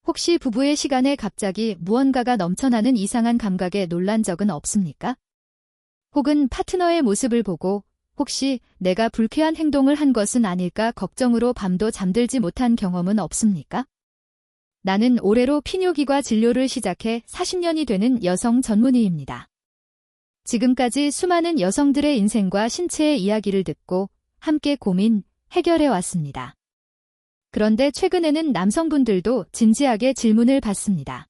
혹시 부부의 시간에 갑자기 무언가가 넘쳐나는 이상한 감각에 놀란 적은 없습니까? 혹은 파트너의 모습을 보고 혹시 내가 불쾌한 행동을 한 것은 아닐까 걱정으로 밤도 잠들지 못한 경험은 없습니까? 나는 올해로 피뇨기과 진료를 시작해 40년이 되는 여성 전문의입니다. 지금까지 수많은 여성들의 인생과 신체의 이야기를 듣고 함께 고민, 해결해 왔습니다. 그런데 최근에는 남성분들도 진지하게 질문을 받습니다.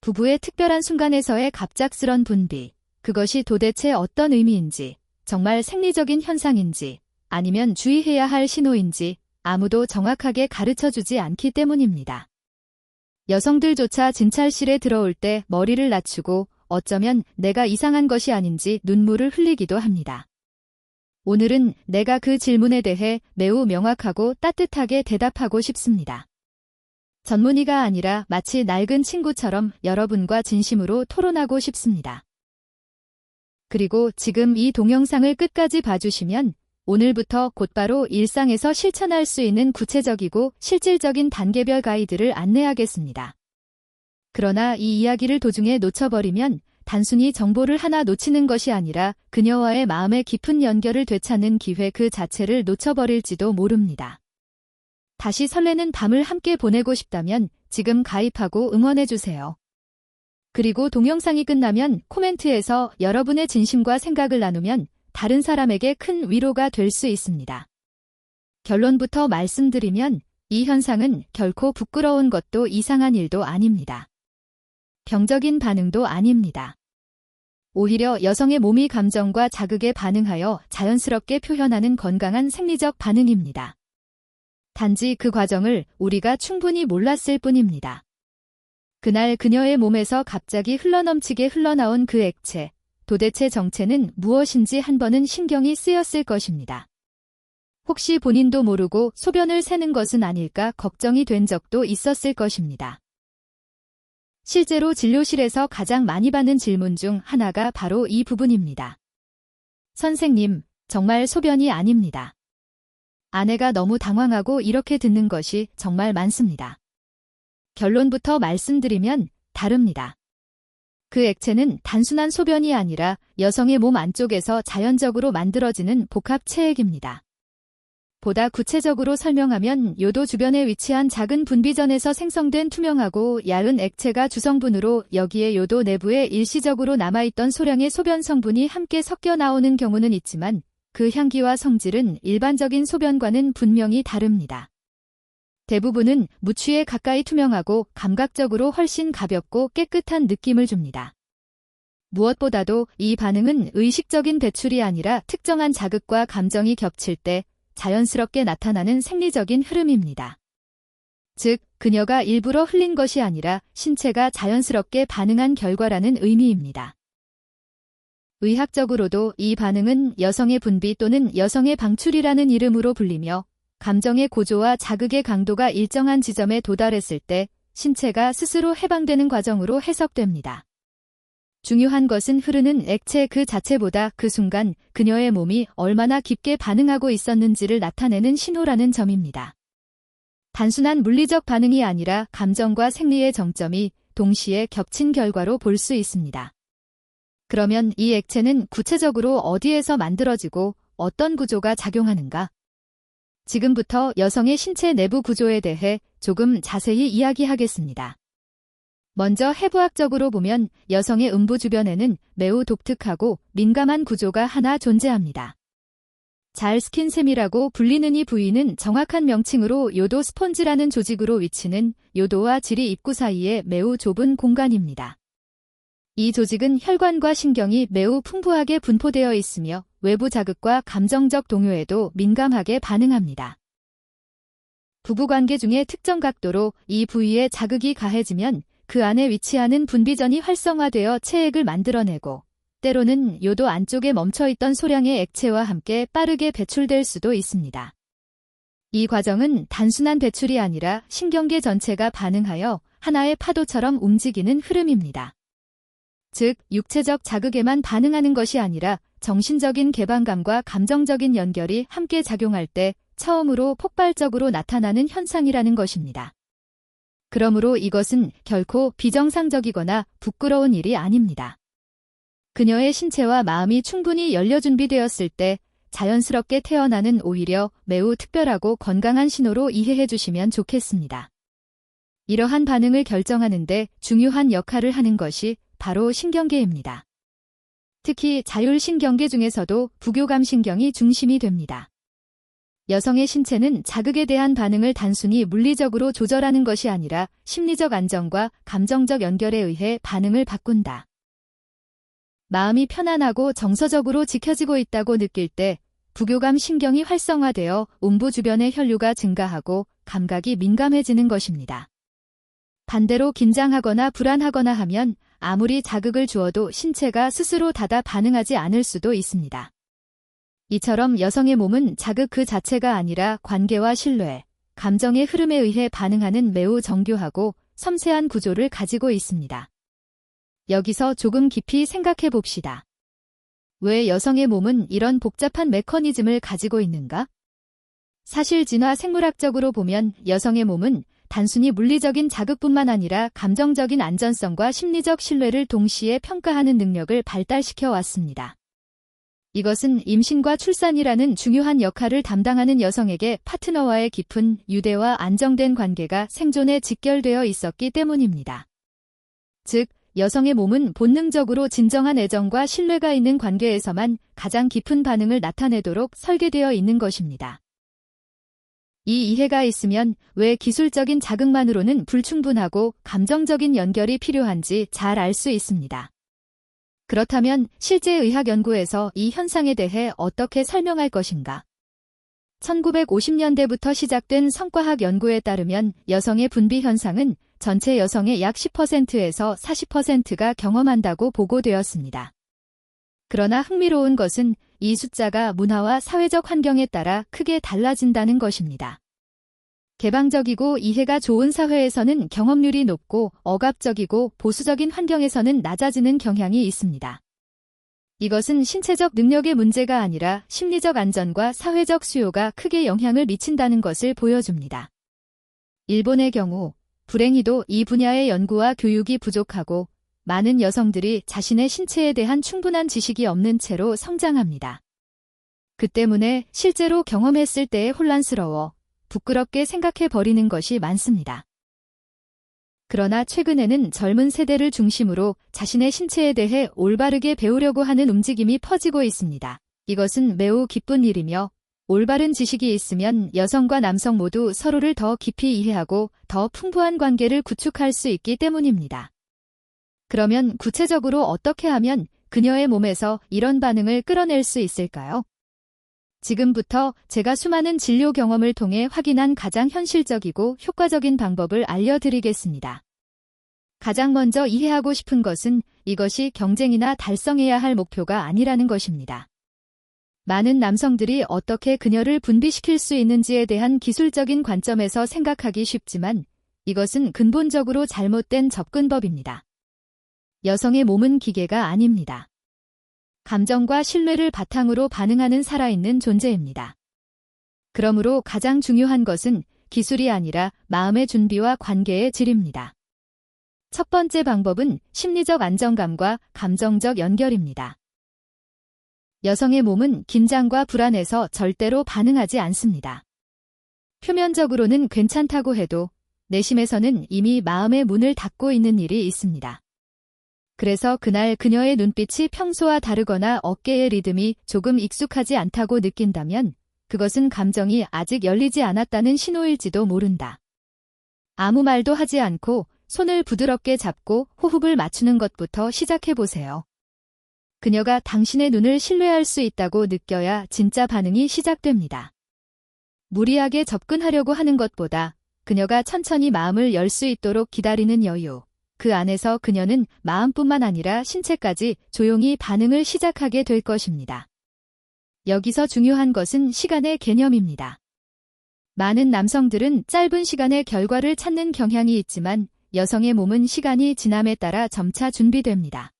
부부의 특별한 순간에서의 갑작스런 분비, 그것이 도대체 어떤 의미인지, 정말 생리적인 현상인지, 아니면 주의해야 할 신호인지 아무도 정확하게 가르쳐주지 않기 때문입니다. 여성들조차 진찰실에 들어올 때 머리를 낮추고 어쩌면 내가 이상한 것이 아닌지 눈물을 흘리기도 합니다. 오늘은 내가 그 질문에 대해 매우 명확하고 따뜻하게 대답하고 싶습니다. 전문의가 아니라 마치 낡은 친구처럼 여러분과 진심으로 토론하고 싶습니다. 그리고 지금 이 동영상을 끝까지 봐주시면 오늘부터 곧바로 일상에서 실천할 수 있는 구체적이고 실질적인 단계별 가이드를 안내하겠습니다. 그러나 이 이야기를 도중에 놓쳐버리면 단순히 정보를 하나 놓치는 것이 아니라 그녀와의 마음의 깊은 연결을 되찾는 기회 그 자체를 놓쳐버릴지도 모릅니다. 다시 설레는 밤을 함께 보내고 싶다면 지금 가입하고 응원해주세요. 그리고 동영상이 끝나면 코멘트에서 여러분의 진심과 생각을 나누면 다른 사람에게 큰 위로가 될 수 있습니다. 결론부터 말씀드리면 이 현상은 결코 부끄러운 것도 이상한 일도 아닙니다. 병적인 반응도 아닙니다. 오히려 여성의 몸이 감정과 자극에 반응하여 자연스럽게 표현하는 건강한 생리적 반응입니다. 단지 그 과정을 우리가 충분히 몰랐을 뿐입니다. 그날 그녀의 몸에서 갑자기 흘러넘치게 흘러나온 그 액체, 도대체 정체는 무엇인지 한 번은 신경이 쓰였을 것입니다. 혹시 본인도 모르고 소변을 새는 것은 아닐까 걱정이 된 적도 있었을 것입니다. 실제로 진료실에서 가장 많이 받는 질문 중 하나가 바로 이 부분입니다. 선생님, 정말 소변이 아닙니다. 아내가 너무 당황하고 이렇게 듣는 것이 정말 많습니다. 결론부터 말씀드리면 다릅니다. 그 액체는 단순한 소변이 아니라 여성의 몸 안쪽에서 자연적으로 만들어지는 복합 체액입니다. 보다 구체적으로 설명하면 요도 주변에 위치한 작은 분비전에서 생성된 투명하고 얇은 액체가 주성분으로 여기에 요도 내부에 일시적으로 남아있던 소량의 소변 성분이 함께 섞여 나오는 경우는 있지만 그 향기와 성질은 일반적인 소변과는 분명히 다릅니다. 대부분은 무취에 가까이 투명하고 감각적으로 훨씬 가볍고 깨끗한 느낌을 줍니다. 무엇보다도 이 반응은 의식적인 배출이 아니라 특정한 자극과 감정이 겹칠 때 자연스럽게 나타나는 생리적인 흐름입니다. 즉, 그녀가 일부러 흘린 것이 아니라 신체가 자연스럽게 반응한 결과라는 의미입니다. 의학적으로도 이 반응은 여성의 분비 또는 여성의 방출이라는 이름으로 불리며 감정의 고조와 자극의 강도가 일정한 지점에 도달했을 때 신체가 스스로 해방되는 과정으로 해석됩니다. 중요한 것은 흐르는 액체 그 자체보다 그 순간 그녀의 몸이 얼마나 깊게 반응하고 있었는지를 나타내는 신호라는 점입니다. 단순한 물리적 반응이 아니라 감정과 생리의 정점이 동시에 겹친 결과로 볼 수 있습니다. 그러면 이 액체는 구체적으로 어디에서 만들어지고 어떤 구조가 작용하는가? 지금부터 여성의 신체 내부 구조에 대해 조금 자세히 이야기하겠습니다. 먼저 해부학적으로 보면 여성의 음부 주변에는 매우 독특하고 민감한 구조가 하나 존재합니다. 잘 스킨샘이라고 불리는 이 부위는 정확한 명칭으로 요도 스폰지라는 조직으로 위치는 요도와 지리 입구 사이에 매우 좁은 공간입니다. 이 조직은 혈관과 신경이 매우 풍부하게 분포되어 있으며 외부 자극과 감정적 동요에도 민감하게 반응합니다. 부부관계 중에 특정 각도로 이 부위에 자극이 가해지면 그 안에 위치하는 분비전이 활성화되어 체액을 만들어내고 때로는 요도 안쪽에 멈춰있던 소량의 액체와 함께 빠르게 배출될 수도 있습니다. 이 과정은 단순한 배출이 아니라 신경계 전체가 반응하여 하나의 파도처럼 움직이는 흐름입니다. 즉, 육체적 자극에만 반응하는 것이 아니라 정신적인 개방감과 감정적인 연결이 함께 작용할 때 처음으로 폭발적으로 나타나는 현상이라는 것입니다. 그러므로 이것은 결코 비정상적이거나 부끄러운 일이 아닙니다. 그녀의 신체와 마음이 충분히 열려 준비되었을 때 자연스럽게 태어나는 오히려 매우 특별하고 건강한 신호로 이해해 주시면 좋겠습니다. 이러한 반응을 결정하는데 중요한 역할을 하는 것이 바로 신경계입니다. 특히 자율신경계 중에서도 부교감신경이 중심이 됩니다. 여성의 신체는 자극에 대한 반응을 단순히 물리적으로 조절하는 것이 아니라 심리적 안정과 감정적 연결에 의해 반응을 바꾼다. 마음이 편안하고 정서적으로 지켜지고 있다고 느낄 때 부교감 신경이 활성화되어 음부 주변의 혈류가 증가하고 감각이 민감해지는 것입니다. 반대로 긴장하거나 불안하거나 하면 아무리 자극을 주어도 신체가 스스로 닫아 반응하지 않을 수도 있습니다. 이처럼 여성의 몸은 자극 그 자체가 아니라 관계와 신뢰, 감정의 흐름에 의해 반응하는 매우 정교하고 섬세한 구조를 가지고 있습니다. 여기서 조금 깊이 생각해 봅시다. 왜 여성의 몸은 이런 복잡한 메커니즘을 가지고 있는가? 사실 진화 생물학적으로 보면 여성의 몸은 단순히 물리적인 자극뿐만 아니라 감정적인 안전성과 심리적 신뢰를 동시에 평가하는 능력을 발달시켜 왔습니다. 이것은 임신과 출산이라는 중요한 역할을 담당하는 여성에게 파트너와의 깊은 유대와 안정된 관계가 생존에 직결되어 있었기 때문입니다. 즉, 여성의 몸은 본능적으로 진정한 애정과 신뢰가 있는 관계에서만 가장 깊은 반응을 나타내도록 설계되어 있는 것입니다. 이 이해가 있으면 왜 기술적인 자극만으로는 불충분하고 감정적인 연결이 필요한지 잘 알 수 있습니다. 그렇다면 실제 의학 연구에서 이 현상에 대해 어떻게 설명할 것인가? 1950년대부터 시작된 성과학 연구에 따르면 여성의 분비 현상은 전체 여성의 약 10%에서 40%가 경험한다고 보고되었습니다. 그러나 흥미로운 것은 이 숫자가 문화와 사회적 환경에 따라 크게 달라진다는 것입니다. 개방적이고 이해가 좋은 사회에서는 경험률이 높고 억압적이고 보수적인 환경에서는 낮아지는 경향이 있습니다. 이것은 신체적 능력의 문제가 아니라 심리적 안전과 사회적 수요가 크게 영향을 미친다는 것을 보여줍니다. 일본의 경우 불행히도 이 분야의 연구와 교육이 부족하고 많은 여성들이 자신의 신체에 대한 충분한 지식이 없는 채로 성장합니다. 그 때문에 실제로 경험했을 때에 혼란스러워 부끄럽게 생각해 버리는 것이 많습니다. 그러나 최근에는 젊은 세대를 중심으로 자신의 신체에 대해 올바르게 배우려고 하는 움직임이 퍼지고 있습니다. 이것은 매우 기쁜 일이며 올바른 지식이 있으면 여성과 남성 모두 서로를 더 깊이 이해하고 더 풍부한 관계를 구축할 수 있기 때문입니다. 그러면 구체적으로 어떻게 하면 그녀의 몸에서 이런 반응을 끌어낼 수 있을까요? 지금부터 제가 수많은 진료 경험을 통해 확인한 가장 현실적이고 효과적인 방법을 알려드리겠습니다. 가장 먼저 이해하고 싶은 것은 이것이 경쟁이나 달성해야 할 목표가 아니라는 것입니다. 많은 남성들이 어떻게 그녀를 분비시킬 수 있는지에 대한 기술적인 관점에서 생각하기 쉽지만 이것은 근본적으로 잘못된 접근법입니다. 여성의 몸은 기계가 아닙니다. 감정과 신뢰를 바탕으로 반응하는 살아있는 존재입니다. 그러므로 가장 중요한 것은 기술이 아니라 마음의 준비와 관계의 질입니다. 첫 번째 방법은 심리적 안정감과 감정적 연결입니다. 여성의 몸은 긴장과 불안에서 절대로 반응하지 않습니다. 표면적으로는 괜찮다고 해도 내심에서는 이미 마음의 문을 닫고 있는 일이 있습니다. 그래서 그날 그녀의 눈빛이 평소와 다르거나 어깨의 리듬이 조금 익숙하지 않다고 느낀다면 그것은 감정이 아직 열리지 않았다는 신호일지도 모른다. 아무 말도 하지 않고 손을 부드럽게 잡고 호흡을 맞추는 것부터 시작해보세요. 그녀가 당신의 눈을 신뢰할 수 있다고 느껴야 진짜 반응이 시작됩니다. 무리하게 접근하려고 하는 것보다 그녀가 천천히 마음을 열 수 있도록 기다리는 여유, 그 안에서 그녀는 마음뿐만 아니라 신체까지 조용히 반응을 시작하게 될 것입니다. 여기서 중요한 것은 시간의 개념입니다. 많은 남성들은 짧은 시간에 결과를 찾는 경향이 있지만 여성의 몸은 시간이 지남에 따라 점차 준비됩니다.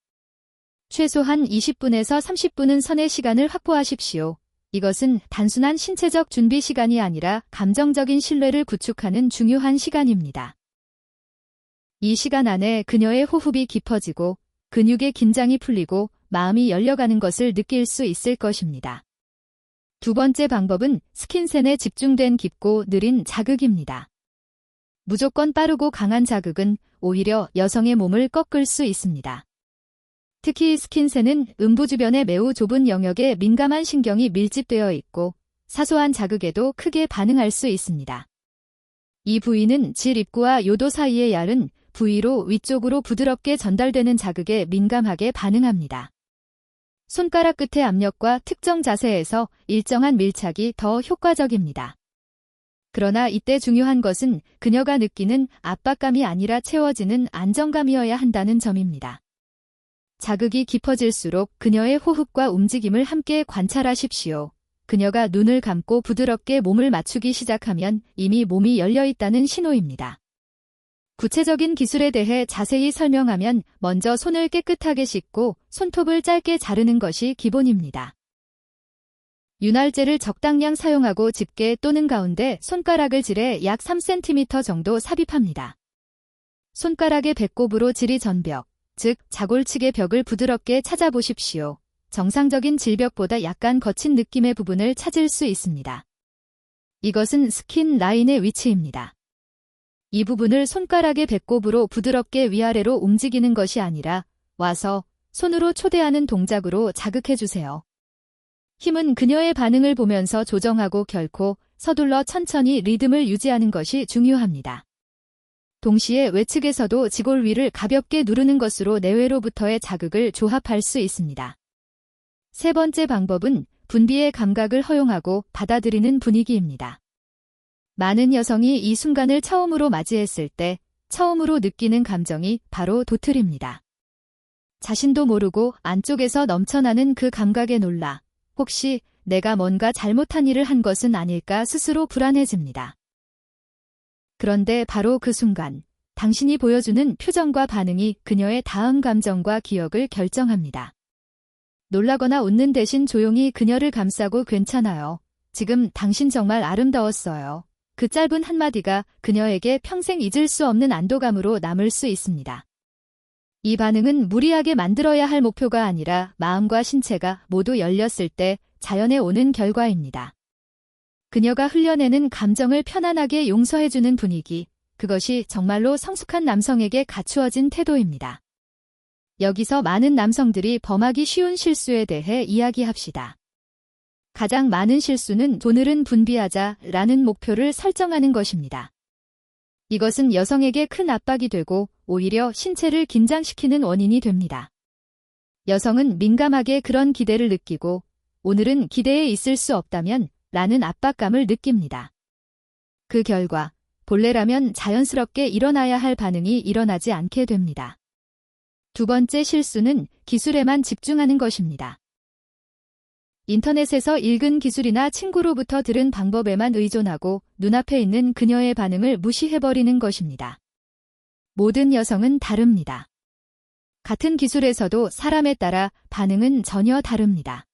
최소한 20분에서 30분은 선의 시간을 확보하십시오. 이것은 단순한 신체적 준비 시간이 아니라 감정적인 신뢰를 구축하는 중요한 시간입니다. 이 시간 안에 그녀의 호흡이 깊어지고 근육의 긴장이 풀리고 마음이 열려가는 것을 느낄 수 있을 것입니다. 두 번째 방법은 스킨센에 집중된 깊고 느린 자극입니다. 무조건 빠르고 강한 자극은 오히려 여성의 몸을 꺾을 수 있습니다. 특히 스킨센은 음부 주변의 매우 좁은 영역에 민감한 신경이 밀집되어 있고 사소한 자극에도 크게 반응할 수 있습니다. 이 부위는 질 입구와 요도 사이의 얇은 부위로 위쪽으로 부드럽게 전달되는 자극에 민감하게 반응합니다. 손가락 끝의 압력과 특정 자세에서 일정한 밀착이 더 효과적입니다. 그러나 이때 중요한 것은 그녀가 느끼는 압박감이 아니라 채워지는 안정감이어야 한다는 점입니다. 자극이 깊어질수록 그녀의 호흡과 움직임을 함께 관찰하십시오. 그녀가 눈을 감고 부드럽게 몸을 맞추기 시작하면 이미 몸이 열려 있다는 신호입니다. 구체적인 기술에 대해 자세히 설명하면 먼저 손을 깨끗하게 씻고 손톱을 짧게 자르는 것이 기본입니다. 윤활제를 적당량 사용하고 집게 또는 가운데 손가락을 질에 약 3cm 정도 삽입합니다. 손가락의 배꼽으로 지리 전벽, 즉 자골측의 벽을 부드럽게 찾아보십시오. 정상적인 질벽보다 약간 거친 느낌의 부분을 찾을 수 있습니다. 이것은 스킨 라인의 위치입니다. 이 부분을 손가락의 배꼽으로 부드럽게 위아래로 움직이는 것이 아니라 와서 손으로 초대하는 동작으로 자극해주세요. 힘은 그녀의 반응을 보면서 조정하고 결코 서둘러 천천히 리듬을 유지하는 것이 중요합니다. 동시에 외측에서도 지골 위를 가볍게 누르는 것으로 내외로부터의 자극을 조합할 수 있습니다. 세 번째 방법은 분비의 감각을 허용하고 받아들이는 분위기입니다. 많은 여성이 이 순간을 처음으로 맞이했을 때 처음으로 느끼는 감정이 바로 도틀입니다. 자신도 모르고 안쪽에서 넘쳐나는 그 감각에 놀라 혹시 내가 뭔가 잘못한 일을 한 것은 아닐까 스스로 불안해집니다. 그런데 바로 그 순간 당신이 보여주는 표정과 반응이 그녀의 다음 감정과 기억을 결정합니다. 놀라거나 웃는 대신 조용히 그녀를 감싸고 괜찮아요. 지금 당신 정말 아름다웠어요. 그 짧은 한마디가 그녀에게 평생 잊을 수 없는 안도감으로 남을 수 있습니다. 이 반응은 무리하게 만들어야 할 목표가 아니라 마음과 신체가 모두 열렸을 때 자연에 오는 결과입니다. 그녀가 흘려내는 감정을 편안하게 용서해주는 분위기, 그것이 정말로 성숙한 남성에게 갖추어진 태도입니다. 여기서 많은 남성들이 범하기 쉬운 실수에 대해 이야기합시다. 가장 많은 실수는 오늘은 분비하자라는 목표를 설정하는 것입니다. 이것은 여성에게 큰 압박이 되고 오히려 신체를 긴장시키는 원인이 됩니다. 여성은 민감하게 그런 기대를 느끼고 오늘은 기대에 있을 수 없다면 라는 압박감을 느낍니다. 그 결과 본래라면 자연스럽게 일어나야 할 반응이 일어나지 않게 됩니다. 두 번째 실수는 기술에만 집중하는 것입니다. 인터넷에서 읽은 기술이나 친구로부터 들은 방법에만 의존하고 눈앞에 있는 그녀의 반응을 무시해버리는 것입니다. 모든 여성은 다릅니다. 같은 기술에서도 사람에 따라 반응은 전혀 다릅니다.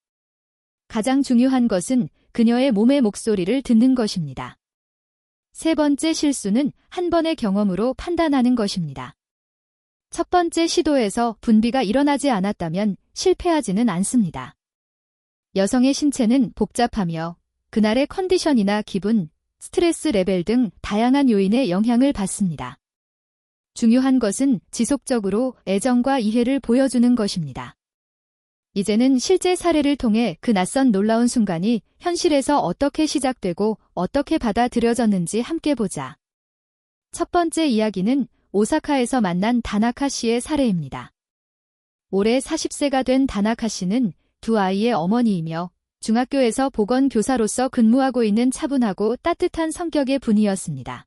가장 중요한 것은 그녀의 몸의 목소리를 듣는 것입니다. 세 번째 실수는 한 번의 경험으로 판단하는 것입니다. 첫 번째 시도에서 분비가 일어나지 않았다면 실패하지는 않습니다. 여성의 신체는 복잡하며 그날의 컨디션이나 기분, 스트레스 레벨 등 다양한 요인의 영향을 받습니다. 중요한 것은 지속적으로 애정과 이해를 보여주는 것입니다. 이제는 실제 사례를 통해 그 낯선 놀라운 순간이 현실에서 어떻게 시작되고 어떻게 받아들여졌는지 함께 보자. 첫 번째 이야기는 오사카에서 만난 다나카 씨의 사례입니다. 올해 40세가 된 다나카 씨는 두 아이의 어머니이며 중학교에서 보건교사로서 근무하고 있는 차분하고 따뜻한 성격의 분이었습니다.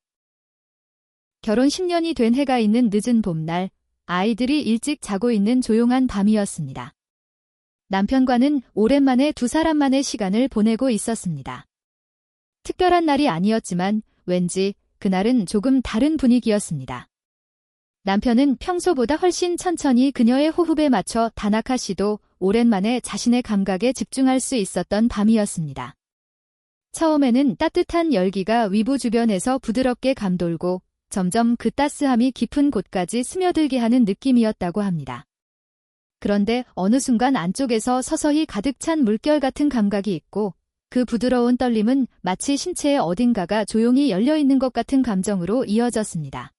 결혼 10년이 된 해가 있는 늦은 봄날, 아이들이 일찍 자고 있는 조용한 밤이었습니다. 남편과는 오랜만에 두 사람만의 시간을 보내고 있었습니다. 특별한 날이 아니었지만 왠지 그날은 조금 다른 분위기였습니다. 남편은 평소보다 훨씬 천천히 그녀의 호흡에 맞춰 다나카 씨도 오랜만에 자신의 감각에 집중할 수 있었던 밤이었습니다. 처음에는 따뜻한 열기가 위부 주변에서 부드럽게 감돌고 점점 그 따스함이 깊은 곳까지 스며들게 하는 느낌이었다고 합니다. 그런데 어느 순간 안쪽에서 서서히 가득 찬 물결 같은 감각이 있고 그 부드러운 떨림은 마치 신체의 어딘가가 조용히 열려있는 것 같은 감정으로 이어졌습니다.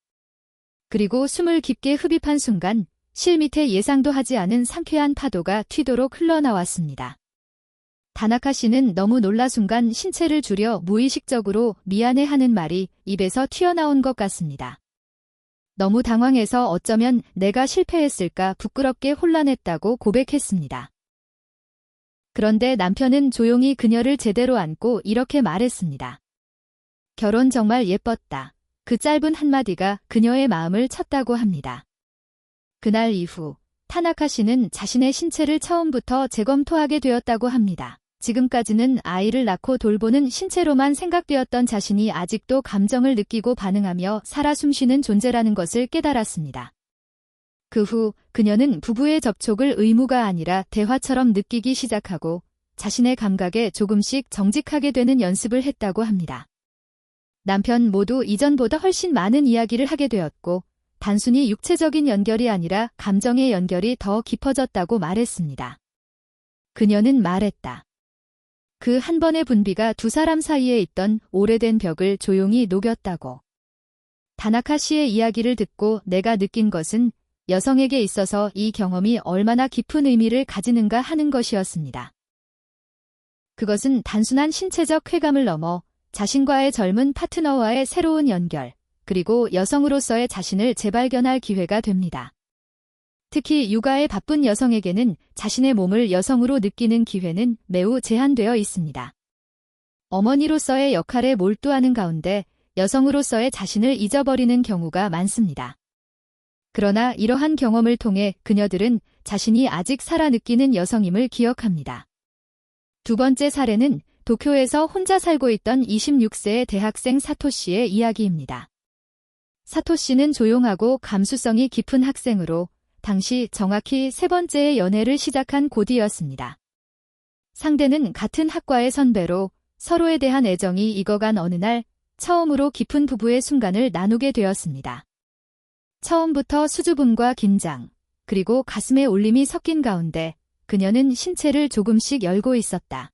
그리고 숨을 깊게 흡입한 순간 실 밑에 예상도 하지 않은 상쾌한 파도가 튀도록 흘러나왔습니다. 다나카 씨는 너무 놀라 순간 신체를 줄여 무의식적으로 미안해 하는 말이 입에서 튀어나온 것 같습니다. 너무 당황해서 어쩌면 내가 실패했을까 부끄럽게 혼란했다고 고백했습니다. 그런데 남편은 조용히 그녀를 제대로 안고 이렇게 말했습니다. 결혼 정말 예뻤다. 그 짧은 한마디가 그녀의 마음을 쳤다고 합니다. 그날 이후 타나카 씨는 자신의 신체를 처음부터 재검토하게 되었다고 합니다. 지금까지는 아이를 낳고 돌보는 신체로만 생각되었던 자신이 아직도 감정을 느끼고 반응하며 살아 숨쉬는 존재라는 것을 깨달았습니다. 그 후 그녀는 부부의 접촉을 의무가 아니라 대화처럼 느끼기 시작하고 자신의 감각에 조금씩 정직하게 되는 연습을 했다고 합니다. 남편 모두 이전보다 훨씬 많은 이야기를 하게 되었고 단순히 육체적인 연결이 아니라 감정의 연결이 더 깊어졌다고 말했습니다. 그녀는 말했다. 그 한 번의 분비가 두 사람 사이에 있던 오래된 벽을 조용히 녹였다고. 다나카 씨의 이야기를 듣고 내가 느낀 것은 여성에게 있어서 이 경험이 얼마나 깊은 의미를 가지는가 하는 것이었습니다. 그것은 단순한 신체적 쾌감을 넘어 자신과의 젊은 파트너와의 새로운 연결, 그리고 여성으로서의 자신을 재발견할 기회가 됩니다. 특히 육아에 바쁜 여성에게는 자신의 몸을 여성으로 느끼는 기회는 매우 제한되어 있습니다. 어머니로서의 역할에 몰두하는 가운데 여성으로서의 자신을 잊어버리는 경우가 많습니다. 그러나 이러한 경험을 통해 그녀들은 자신이 아직 살아 느끼는 여성임을 기억합니다. 두 번째 사례는 도쿄에서 혼자 살고 있던 26세의 대학생 사토 씨의 이야기입니다. 사토 씨는 조용하고 감수성이 깊은 학생으로 당시 정확히 세 번째의 연애를 시작한 고디였습니다. 상대는 같은 학과의 선배로 서로에 대한 애정이 익어간 어느 날 처음으로 깊은 부부의 순간을 나누게 되었습니다. 처음부터 수줍음과 긴장, 그리고 가슴의 울림이 섞인 가운데 그녀는 신체를 조금씩 열고 있었다.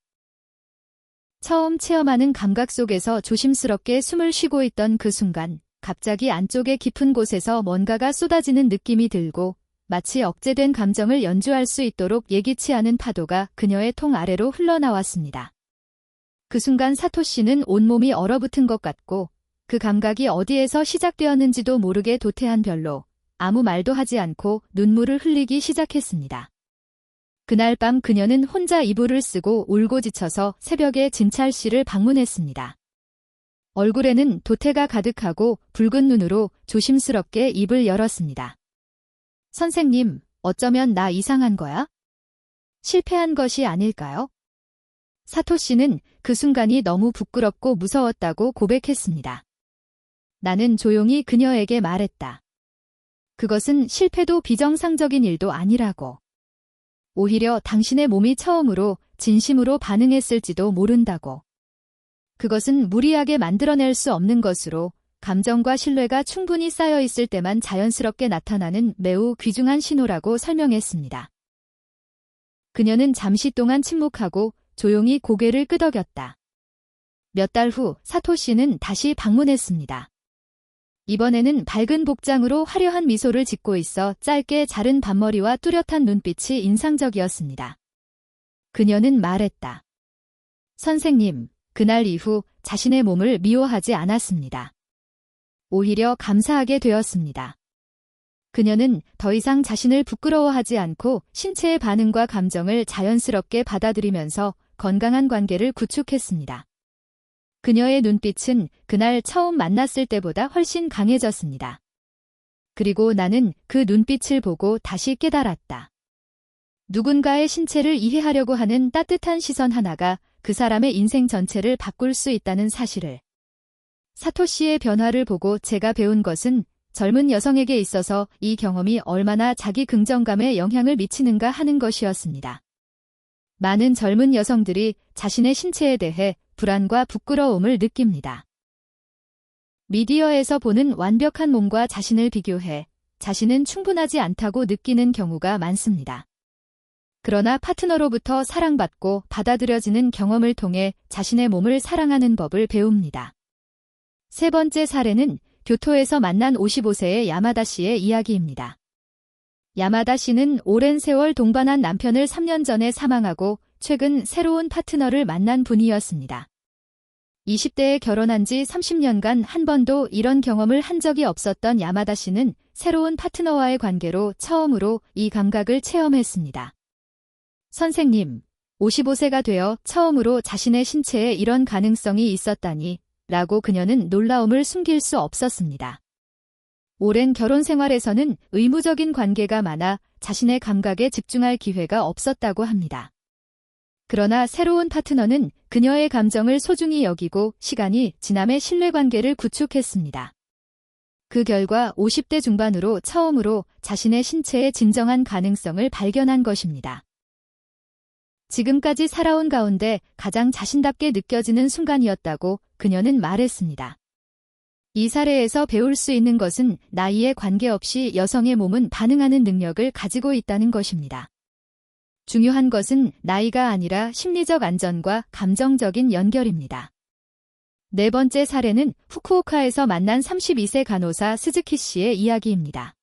처음 체험하는 감각 속에서 조심스럽게 숨을 쉬고 있던 그 순간 갑자기 안쪽의 깊은 곳에서 뭔가가 쏟아지는 느낌이 들고 마치 억제된 감정을 연주할 수 있도록 예기치 않은 파도가 그녀의 통 아래로 흘러나왔습니다. 그 순간 사토 씨는 온몸이 얼어붙은 것 같고 그 감각이 어디에서 시작되었는지도 모르게 도태한 별로 아무 말도 하지 않고 눈물을 흘리기 시작했습니다. 그날 밤 그녀는 혼자 이불을 쓰고 울고 지쳐서 새벽에 진찰 씨를 방문했습니다. 얼굴에는 도태가 가득하고 붉은 눈으로 조심스럽게 입을 열었습니다. 선생님, 어쩌면 나 이상한 거야? 실패한 것이 아닐까요? 사토 씨는 그 순간이 너무 부끄럽고 무서웠다고 고백했습니다. 나는 조용히 그녀에게 말했다. 그것은 실패도 비정상적인 일도 아니라고. 오히려 당신의 몸이 처음으로 진심으로 반응했을지도 모른다고. 그것은 무리하게 만들어낼 수 없는 것으로 감정과 신뢰가 충분히 쌓여 있을 때만 자연스럽게 나타나는 매우 귀중한 신호라고 설명했습니다. 그녀는 잠시 동안 침묵하고 조용히 고개를 끄덕였다. 몇 달 후 사토 씨는 다시 방문했습니다. 이번에는 밝은 복장으로 화려한 미소를 짓고 있어 짧게 자른 반머리와 뚜렷한 눈빛이 인상적이었습니다. 그녀는 말했다. 선생님, 그날 이후 자신의 몸을 미워하지 않았습니다. 오히려 감사하게 되었습니다. 그녀는 더 이상 자신을 부끄러워하지 않고 신체의 반응과 감정을 자연스럽게 받아들이면서 건강한 관계를 구축했습니다. 그녀의 눈빛은 그날 처음 만났을 때보다 훨씬 강해졌습니다. 그리고 나는 그 눈빛을 보고 다시 깨달았다. 누군가의 신체를 이해하려고 하는 따뜻한 시선 하나가 그 사람의 인생 전체를 바꿀 수 있다는 사실을. 사토 씨의 변화를 보고 제가 배운 것은 젊은 여성에게 있어서 이 경험이 얼마나 자기 긍정감에 영향을 미치는가 하는 것이었습니다. 많은 젊은 여성들이 자신의 신체에 대해 불안과 부끄러움을 느낍니다. 미디어에서 보는 완벽한 몸과 자신을 비교해 자신은 충분하지 않다고 느끼는 경우가 많습니다. 그러나 파트너로부터 사랑받고 받아들여지는 경험을 통해 자신의 몸을 사랑하는 법을 배웁니다. 세 번째 사례는 교토에서 만난 55세의 야마다 씨의 이야기입니다. 야마다 씨는 오랜 세월 동반한 남편을 3년 전에 사망하고 최근 새로운 파트너를 만난 분이었습니다. 20대에 결혼한 지 30년간 한 번도 이런 경험을 한 적이 없었던 야마다 씨는 새로운 파트너와의 관계로 처음으로 이 감각을 체험했습니다. 선생님, 55세가 되어 처음으로 자신의 신체에 이런 가능성이 있었다니 라고 그녀는 놀라움을 숨길 수 없었습니다. 오랜 결혼 생활에서는 의무적인 관계가 많아 자신의 감각에 집중할 기회가 없었다고 합니다. 그러나 새로운 파트너는 그녀의 감정을 소중히 여기고 시간이 지남에 신뢰관계를 구축했습니다. 그 결과 50대 중반으로 처음으로 자신의 신체의 진정한 가능성을 발견한 것입니다. 지금까지 살아온 가운데 가장 자신답게 느껴지는 순간이었다고 그녀는 말했습니다. 이 사례에서 배울 수 있는 것은 나이에 관계없이 여성의 몸은 반응하는 능력을 가지고 있다는 것입니다. 중요한 것은 나이가 아니라 심리적 안전과 감정적인 연결입니다. 네 번째 사례는 후쿠오카에서 만난 32세 간호사 스즈키 씨의 이야기입니다.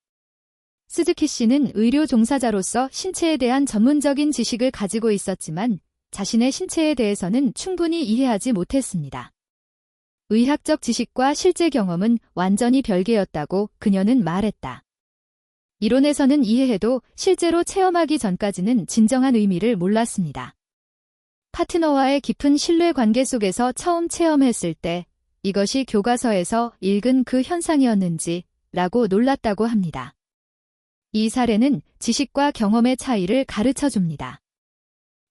스즈키 씨는 의료 종사자로서 신체에 대한 전문적인 지식을 가지고 있었지만 자신의 신체에 대해서는 충분히 이해하지 못했습니다. 의학적 지식과 실제 경험은 완전히 별개였다고 그녀는 말했다. 이론에서는 이해해도 실제로 체험하기 전까지는 진정한 의미를 몰랐습니다. 파트너와의 깊은 신뢰 관계 속에서 처음 체험했을 때 이것이 교과서에서 읽은 그 현상이었는지 라고 놀랐다고 합니다. 이 사례는 지식과 경험의 차이를 가르쳐 줍니다.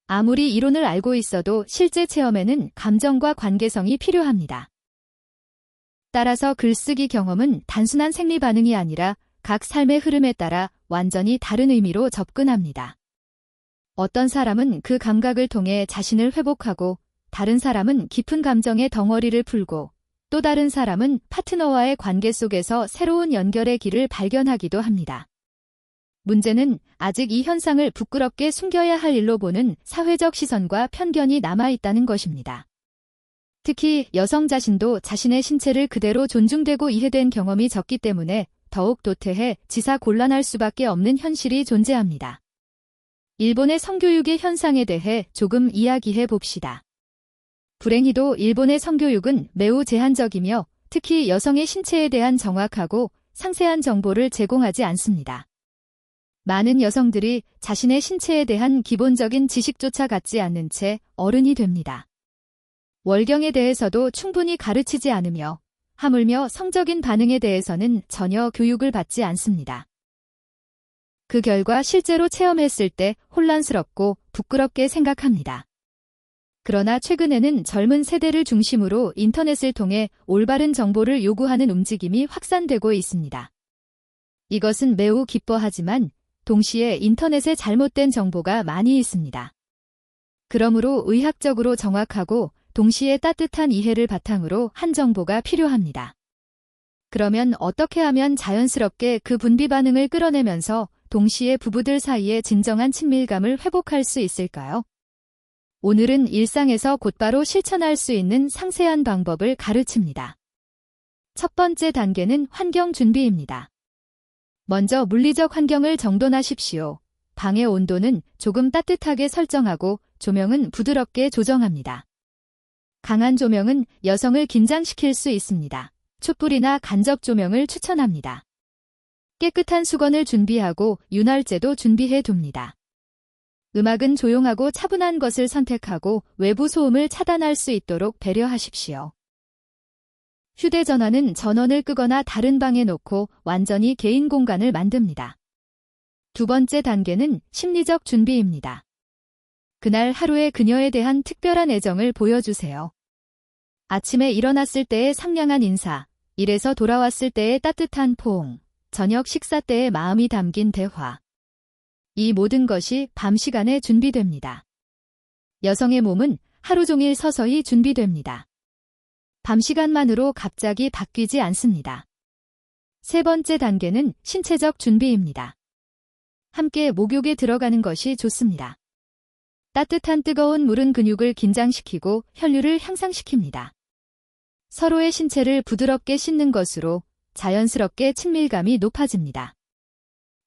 아무리 이론을 알고 있어도 실제 체험에는 감정과 관계성이 필요합니다. 따라서 글쓰기 경험은 단순한 생리 반응이 아니라 각 삶의 흐름에 따라 완전히 다른 의미로 접근합니다. 어떤 사람은 그 감각을 통해 자신을 회복하고 다른 사람은 깊은 감정의 덩어리를 풀고 또 다른 사람은 파트너와의 관계 속에서 새로운 연결의 길을 발견하기도 합니다. 문제는 아직 이 현상을 부끄럽게 숨겨야 할 일로 보는 사회적 시선과 편견이 남아있다는 것입니다. 특히 여성 자신도 자신의 신체를 그대로 존중되고 이해된 경험이 적기 때문에 더욱 도태해 지사곤란할 수밖에 없는 현실이 존재합니다. 일본의 성교육의 현상에 대해 조금 이야기해 봅시다. 불행히도 일본의 성교육은 매우 제한적이며 특히 여성의 신체에 대한 정확하고 상세한 정보를 제공하지 않습니다. 많은 여성들이 자신의 신체에 대한 기본적인 지식조차 갖지 않는 채 어른이 됩니다. 월경에 대해서도 충분히 가르치지 않으며 하물며 성적인 반응에 대해서는 전혀 교육을 받지 않습니다. 그 결과 실제로 체험했을 때 혼란스럽고 부끄럽게 생각합니다. 그러나 최근에는 젊은 세대를 중심으로 인터넷을 통해 올바른 정보를 요구하는 움직임이 확산되고 있습니다. 이것은 매우 기뻐하지만 동시에 인터넷에 잘못된 정보가 많이 있습니다. 그러므로 의학적으로 정확하고 동시에 따뜻한 이해를 바탕으로 한 정보가 필요합니다. 그러면 어떻게 하면 자연스럽게 그 분비 반응을 끌어내면서 동시에 부부들 사이의 진정한 친밀감을 회복할 수 있을까요? 오늘은 일상에서 곧바로 실천할 수 있는 상세한 방법을 가르칩니다. 첫 번째 단계는 환경 준비입니다. 먼저 물리적 환경을 정돈하십시오. 방의 온도는 조금 따뜻하게 설정하고 조명은 부드럽게 조정합니다. 강한 조명은 여성을 긴장시킬 수 있습니다. 촛불이나 간접 조명을 추천합니다. 깨끗한 수건을 준비하고 윤활제도 준비해 둡니다. 음악은 조용하고 차분한 것을 선택하고 외부 소음을 차단할 수 있도록 배려하십시오. 휴대전화는 전원을 끄거나 다른 방에 놓고 완전히 개인 공간을 만듭니다. 두 번째 단계는 심리적 준비입니다. 그날 하루의 그녀에 대한 특별한 애정을 보여주세요. 아침에 일어났을 때의 상냥한 인사, 일에서 돌아왔을 때의 따뜻한 포옹, 저녁 식사 때의 마음이 담긴 대화. 이 모든 것이 밤 시간에 준비됩니다. 여성의 몸은 하루 종일 서서히 준비됩니다. 밤 시간만으로 갑자기 바뀌지 않습니다. 세 번째 단계는 신체적 준비입니다. 함께 목욕에 들어가는 것이 좋습니다. 따뜻한 뜨거운 물은 근육을 긴장시키고 혈류를 향상시킵니다. 서로의 신체를 부드럽게 씻는 것으로 자연스럽게 친밀감이 높아집니다.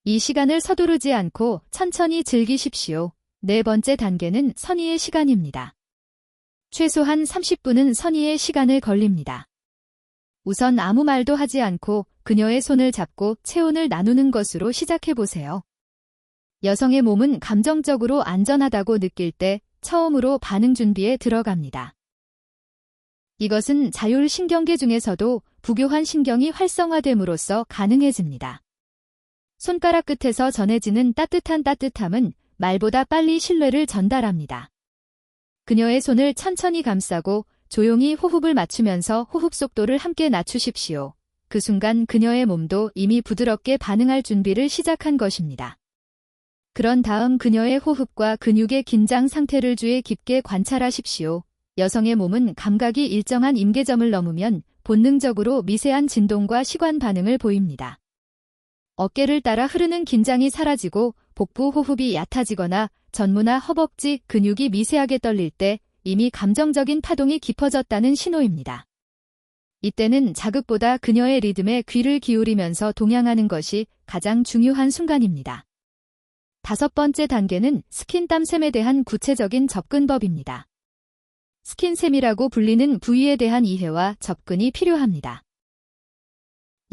이 시간을 서두르지 않고 천천히 즐기십시오. 네 번째 단계는 선의의 시간입니다. 최소한 30분은 선의의 시간을 걸립니다. 우선 아무 말도 하지 않고 그녀의 손을 잡고 체온을 나누는 것으로 시작해보세요. 여성의 몸은 감정적으로 안전하다고 느낄 때 처음으로 반응 준비에 들어갑니다. 이것은 자율신경계 중에서도 부교환 신경이 활성화됨으로써 가능해집니다. 손가락 끝에서 전해지는 따뜻한 따뜻함은 말보다 빨리 신뢰를 전달합니다. 그녀의 손을 천천히 감싸고 조용히 호흡을 맞추면서 호흡 속도를 함께 낮추십시오. 그 순간 그녀의 몸도 이미 부드럽게 반응할 준비를 시작한 것입니다. 그런 다음 그녀의 호흡과 근육의 긴장 상태를 주의 깊게 관찰하십시오. 여성의 몸은 감각이 일정한 임계점을 넘으면 본능적으로 미세한 진동과 시관 반응을 보입니다. 어깨를 따라 흐르는 긴장이 사라지고 복부 호흡이 얕아지거나 전무나 허벅지 근육이 미세하게 떨릴 때 이미 감정적인 파동이 깊어졌다는 신호입니다. 이때는 자극보다 그녀의 리듬에 귀를 기울이면서 동양하는 것이 가장 중요한 순간입니다. 다섯 번째 단계는 스킨땀샘에 대한 구체적인 접근법입니다. 스킨샘이라고 불리는 부위에 대한 이해와 접근이 필요합니다.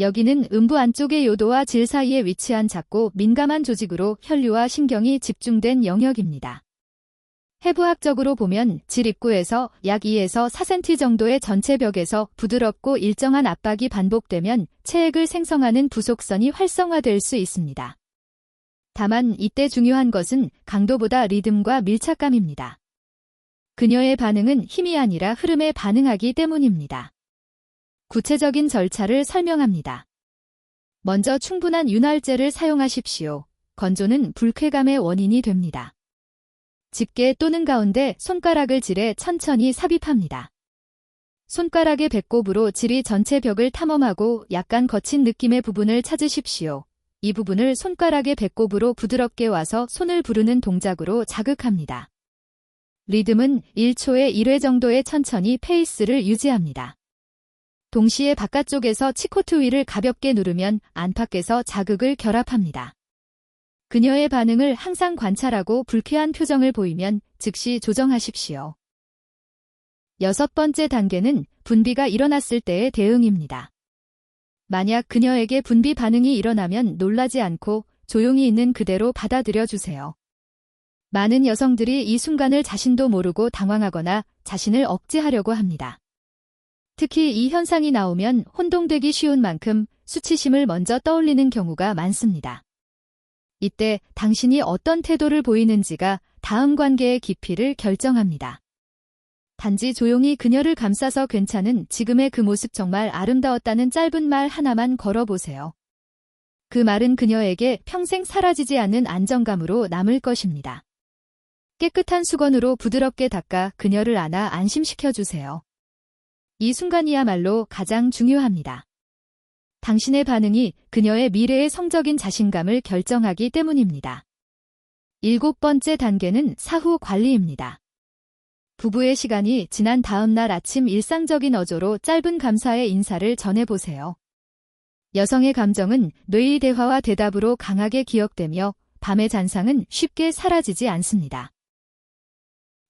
여기는 음부 안쪽의 요도와 질 사이에 위치한 작고 민감한 조직으로 혈류와 신경이 집중된 영역입니다. 해부학적으로 보면 질 입구에서 약 2에서 4cm 정도의 전체 벽에서 부드럽고 일정한 압박이 반복되면 체액을 생성하는 부속선이 활성화될 수 있습니다. 다만 이때 중요한 것은 강도보다 리듬과 밀착감입니다. 그녀의 반응은 힘이 아니라 흐름에 반응하기 때문입니다. 구체적인 절차를 설명합니다. 먼저 충분한 윤활제를 사용하십시오. 건조는 불쾌감의 원인이 됩니다. 집게 또는 가운데 손가락을 질에 천천히 삽입합니다. 손가락의 배꼽으로 질이 전체 벽을 탐험하고 약간 거친 느낌의 부분을 찾으십시오. 이 부분을 손가락의 배꼽으로 부드럽게 와서 손을 부르는 동작으로 자극합니다. 리듬은 1초에 1회 정도의 천천히 페이스를 유지합니다. 동시에 바깥쪽에서 치코트 위를 가볍게 누르면 안팎에서 자극을 결합합니다. 그녀의 반응을 항상 관찰하고 불쾌한 표정을 보이면 즉시 조정하십시오. 여섯 번째 단계는 분비가 일어났을 때의 대응입니다. 만약 그녀에게 분비 반응이 일어나면 놀라지 않고 조용히 있는 그대로 받아들여 주세요. 많은 여성들이 이 순간을 자신도 모르고 당황하거나 자신을 억제하려고 합니다. 특히 이 현상이 나오면 혼동되기 쉬운 만큼 수치심을 먼저 떠올리는 경우가 많습니다. 이때 당신이 어떤 태도를 보이는지가 다음 관계의 깊이를 결정합니다. 단지 조용히 그녀를 감싸서 괜찮은 지금의 그 모습 정말 아름다웠다는 짧은 말 하나만 걸어보세요. 그 말은 그녀에게 평생 사라지지 않는 안정감으로 남을 것입니다. 깨끗한 수건으로 부드럽게 닦아 그녀를 안아 안심시켜주세요. 이 순간이야말로 가장 중요합니다. 당신의 반응이 그녀의 미래의 성적인 자신감을 결정하기 때문입니다. 일곱 번째 단계는 사후 관리입니다. 부부의 시간이 지난 다음 날 아침 일상적인 어조로 짧은 감사의 인사를 전해보세요. 여성의 감정은 뇌의 대화와 대답으로 강하게 기억되며 밤의 잔상은 쉽게 사라지지 않습니다.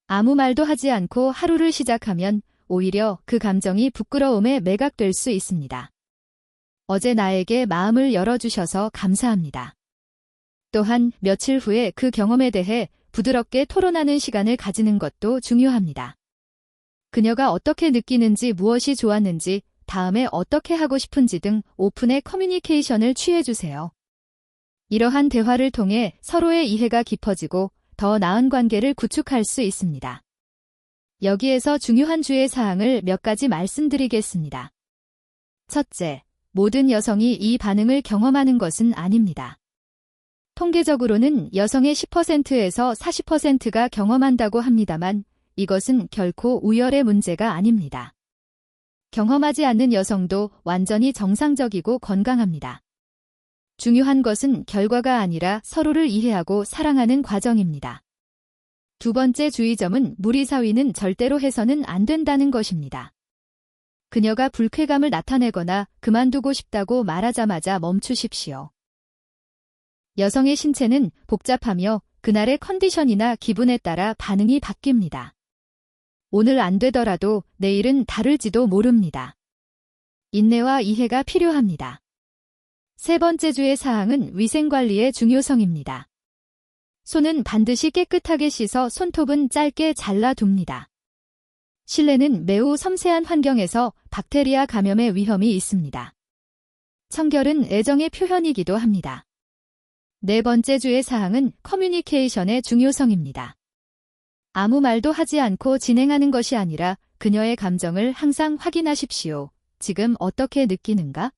아무 말도 하지 않고 하루를 시작하면 오히려 그 감정이 부끄러움에 매각될 수 있습니다. 어제 나에게 마음을 열어주셔서 감사합니다. 또한 며칠 후에 그 경험에 대해 부드럽게 토론하는 시간을 가지는 것도 중요합니다. 그녀가 어떻게 느끼는지, 무엇이 좋았는지, 다음에 어떻게 하고 싶은지 등 오픈의 커뮤니케이션을 취해주세요. 이러한 대화를 통해 서로의 이해가 깊어지고 더 나은 관계를 구축할 수 있습니다. 여기에서 중요한 주의 사항을 몇 가지 말씀드리겠습니다. 첫째, 모든 여성이 이 반응을 경험하는 것은 아닙니다. 통계적으로는 여성의 10%에서 40%가 경험한다고 합니다만 이것은 결코 우열의 문제가 아닙니다. 경험하지 않는 여성도 완전히 정상적이고 건강합니다. 중요한 것은 결과가 아니라 서로를 이해하고 사랑하는 과정입니다. 두 번째 주의점은 무리 사위는 절대로 해서는 안 된다는 것입니다. 그녀가 불쾌감을 나타내거나 그만두고 싶다고 말하자마자 멈추십시오. 여성의 신체는 복잡하며 그날의 컨디션이나 기분에 따라 반응이 바뀝니다. 오늘 안 되더라도 내일은 다를지도 모릅니다. 인내와 이해가 필요합니다. 세 번째 주의 사항은 위생관리의 중요성입니다. 손은 반드시 깨끗하게 씻어 손톱은 짧게 잘라둡니다. 실내는 매우 섬세한 환경에서 박테리아 감염의 위험이 있습니다. 청결은 애정의 표현이기도 합니다. 네 번째 주의 사항은 커뮤니케이션의 중요성입니다. 아무 말도 하지 않고 진행하는 것이 아니라 그녀의 감정을 항상 확인하십시오. 지금 어떻게 느끼는가?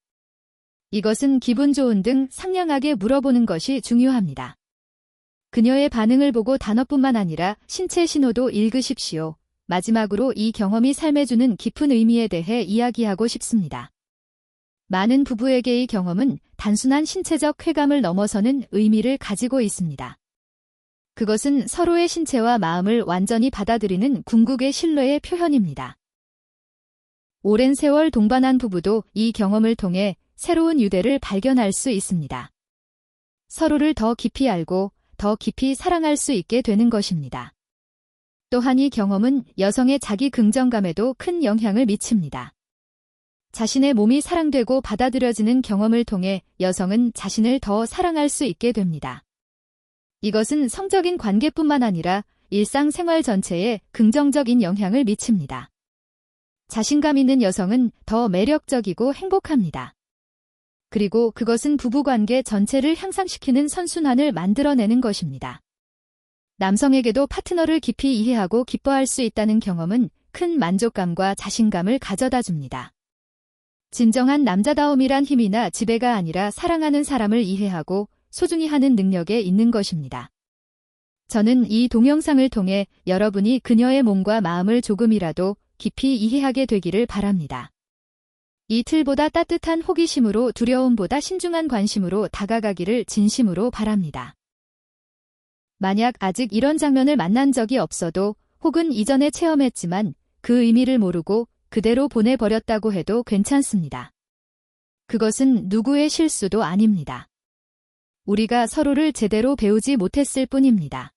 이것은 기분 좋은 등 상냥하게 물어보는 것이 중요합니다. 그녀의 반응을 보고 단어뿐만 아니라 신체 신호도 읽으십시오. 마지막으로 이 경험이 삶에 주는 깊은 의미에 대해 이야기하고 싶습니다. 많은 부부에게 이 경험은 단순한 신체적 쾌감을 넘어서는 의미를 가지고 있습니다. 그것은 서로의 신체와 마음을 완전히 받아들이는 궁극의 신뢰의 표현입니다. 오랜 세월 동반한 부부도 이 경험을 통해 새로운 유대를 발견할 수 있습니다. 서로를 더 깊이 알고 더 깊이 사랑할 수 있게 되는 것입니다. 또한 이 경험은 여성의 자기 긍정감에도 큰 영향을 미칩니다. 자신의 몸이 사랑되고 받아들여지는 경험을 통해 여성은 자신을 더 사랑할 수 있게 됩니다. 이것은 성적인 관계뿐만 아니라 일상생활 전체에 긍정적인 영향을 미칩니다. 자신감 있는 여성은 더 매력적이고 행복합니다. 그리고 그것은 부부관계 전체를 향상시키는 선순환을 만들어내는 것입니다. 남성에게도 파트너를 깊이 이해하고 기뻐할 수 있다는 경험은 큰 만족감과 자신감을 가져다 줍니다. 진정한 남자다움이란 힘이나 지배가 아니라 사랑하는 사람을 이해하고 소중히 하는 능력에 있는 것입니다. 저는 이 동영상을 통해 여러분이 그녀의 몸과 마음을 조금이라도 깊이 이해하게 되기를 바랍니다. 이틀보다 따뜻한 호기심으로 두려움보다 신중한 관심으로 다가가기를 진심으로 바랍니다. 만약 아직 이런 장면을 만난 적이 없어도 혹은 이전에 체험했지만 그 의미를 모르고 그대로 보내버렸다고 해도 괜찮습니다. 그것은 누구의 실수도 아닙니다. 우리가 서로를 제대로 배우지 못했을 뿐입니다.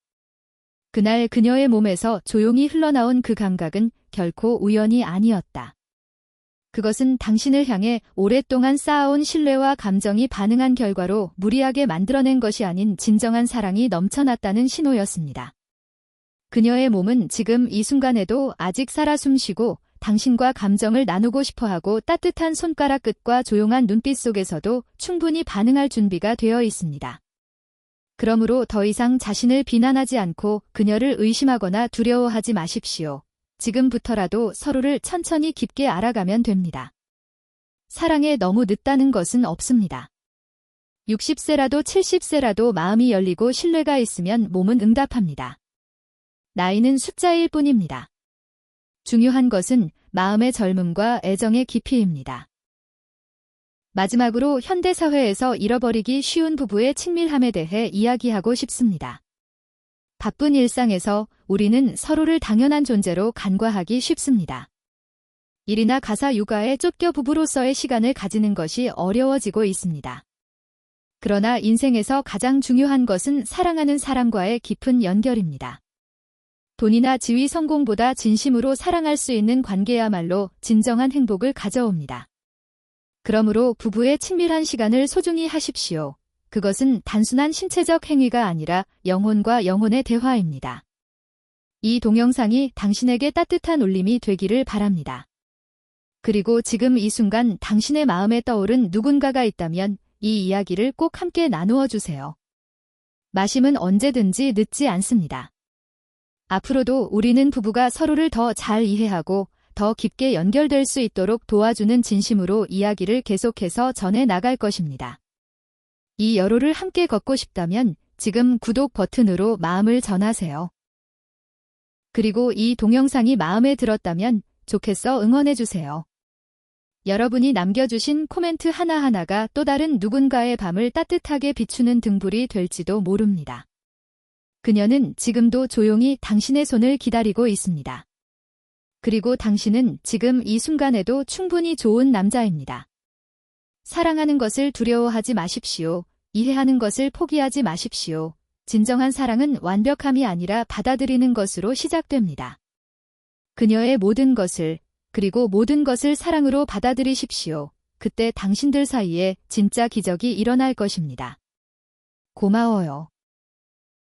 그날 그녀의 몸에서 조용히 흘러나온 그 감각은 결코 우연이 아니었다. 그것은 당신을 향해 오랫동안 쌓아온 신뢰와 감정이 반응한 결과로 무리하게 만들어낸 것이 아닌 진정한 사랑이 넘쳐났다는 신호였습니다. 그녀의 몸은 지금 이 순간에도 아직 살아 숨쉬고 당신과 감정을 나누고 싶어하고 따뜻한 손가락 끝과 조용한 눈빛 속에서도 충분히 반응할 준비가 되어 있습니다. 그러므로 더 이상 자신을 비난하지 않고 그녀를 의심하거나 두려워하지 마십시오. 지금부터라도 서로를 천천히 깊게 알아가면 됩니다. 사랑에 너무 늦다는 것은 없습니다. 60세라도 70세라도 마음이 열리고 신뢰가 있으면 몸은 응답합니다. 나이는 숫자일 뿐입니다. 중요한 것은 마음의 젊음과 애정의 깊이입니다. 마지막으로 현대사회에서 잃어버리기 쉬운 부부의 친밀함에 대해 이야기하고 싶습니다. 바쁜 일상에서 우리는 서로를 당연한 존재로 간과하기 쉽습니다. 일이나 가사 육아에 쫓겨 부부로서의 시간을 가지는 것이 어려워지고 있습니다. 그러나 인생에서 가장 중요한 것은 사랑하는 사람과의 깊은 연결입니다. 돈이나 지위 성공보다 진심으로 사랑할 수 있는 관계야말로 진정한 행복을 가져옵니다. 그러므로 부부의 친밀한 시간을 소중히 하십시오. 그것은 단순한 신체적 행위가 아니라 영혼과 영혼의 대화입니다. 이 동영상이 당신에게 따뜻한 울림이 되기를 바랍니다. 그리고 지금 이 순간 당신의 마음에 떠오른 누군가가 있다면 이 이야기를 꼭 함께 나누어 주세요. 마심은 언제든지 늦지 않습니다. 앞으로도 우리는 부부가 서로를 더 잘 이해하고 더 깊게 연결될 수 있도록 도와주는 진심으로 이야기를 계속해서 전해 나갈 것입니다. 이 여로를 함께 걷고 싶다면 지금 구독 버튼으로 마음을 전하세요. 그리고 이 동영상이 마음에 들었다면 좋겠어 응원해주세요. 여러분이 남겨주신 코멘트 하나하나가 또 다른 누군가의 밤을 따뜻하게 비추는 등불이 될지도 모릅니다. 그녀는 지금도 조용히 당신의 손을 기다리고 있습니다. 그리고 당신은 지금 이 순간에도 충분히 좋은 남자입니다. 사랑하는 것을 두려워하지 마십시오. 이해하는 것을 포기하지 마십시오. 진정한 사랑은 완벽함이 아니라 받아들이는 것으로 시작됩니다. 그녀의 모든 것을, 그리고 모든 것을 사랑으로 받아들이십시오. 그때 당신들 사이에 진짜 기적이 일어날 것입니다. 고마워요.